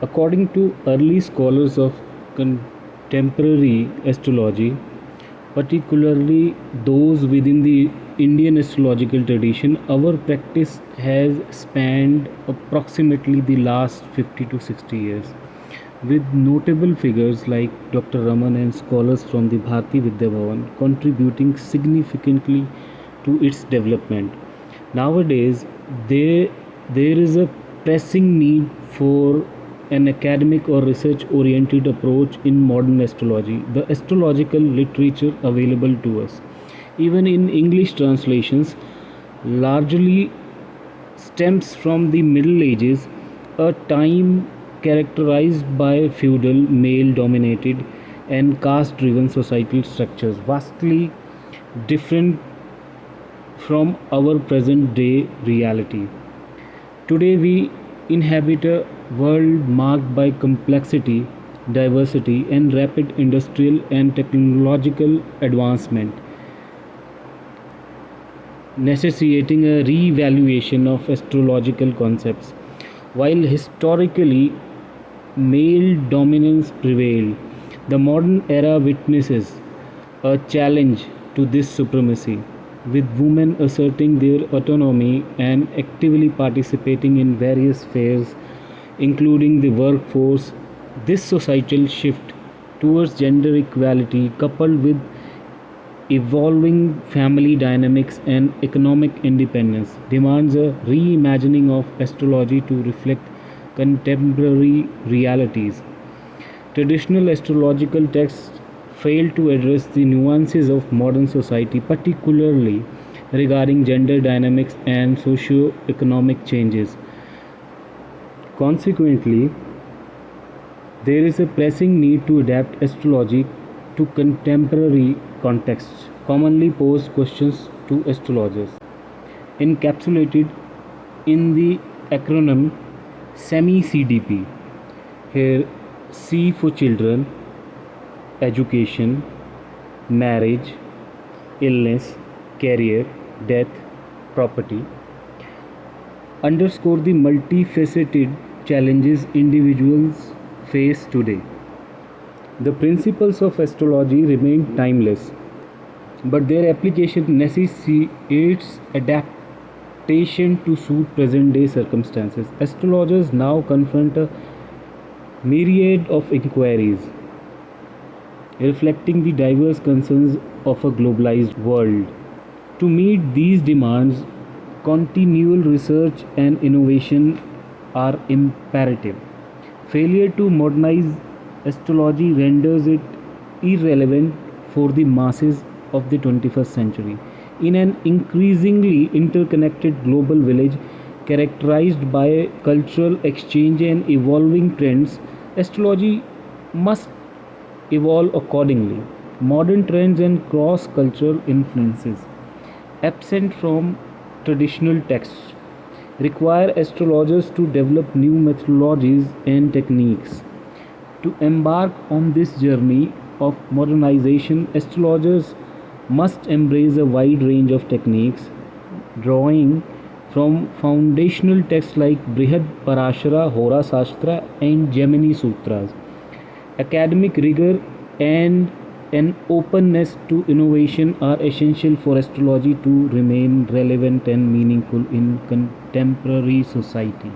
According to early scholars of contemporary astrology, particularly those within the Indian astrological tradition, our practice has spanned approximately the last 50 to 60 years, with notable figures like Dr. Raman and scholars from the Bharati Vidya Bhavan contributing significantly to its development. Nowadays, there, there is a pressing need for an academic or research oriented approach in modern astrology. The astrological literature available to us, even in English translations, largely stems from the Middle Ages, a time characterized by feudal, male dominated, and caste driven societal structures, vastly different from our present day reality. Today, we inhabit a world marked by complexity, diversity, and rapid industrial and technological advancement, necessitating a re-evaluation of astrological concepts. While historically male dominance prevailed, the modern era witnesses a challenge to this supremacy, with women asserting their autonomy and actively participating in various spheres, including the workforce. This societal shift towards gender equality, coupled with evolving family dynamics and economic independence, demands a reimagining of astrology to reflect contemporary realities. Traditional astrological texts fail to address the nuances of modern society, particularly regarding gender dynamics and socio-economic changes. Consequently, there is a pressing need to adapt astrology to contemporary contexts. Commonly posed questions to astrologers, encapsulated in the acronym SEMI CDP. Here, C for children, education, marriage, illness, career, death, property, underscore the multifaceted challenges individuals face today. The principles of astrology remain timeless, but their application necessitates adaptation to suit present day circumstances. Astrologers now confront a myriad of inquiries reflecting the diverse concerns of a globalized world. To meet these demands, continual research and innovation are imperative. Failure to modernize astrology renders it irrelevant for the masses of the 21st century. In an increasingly interconnected global village characterized by cultural exchange and evolving trends, astrology must evolve accordingly. Modern trends and cross cultural influences, absent from traditional texts, require astrologers to develop new methodologies and techniques. To embark on this journey of modernization, astrologers must embrace a wide range of techniques, drawing from foundational texts like Brihad Parashara, Hora Shastra, and Gemini Sutras. Academic rigor and an openness to innovation are essential for astrology to remain relevant and meaningful in contemporary society.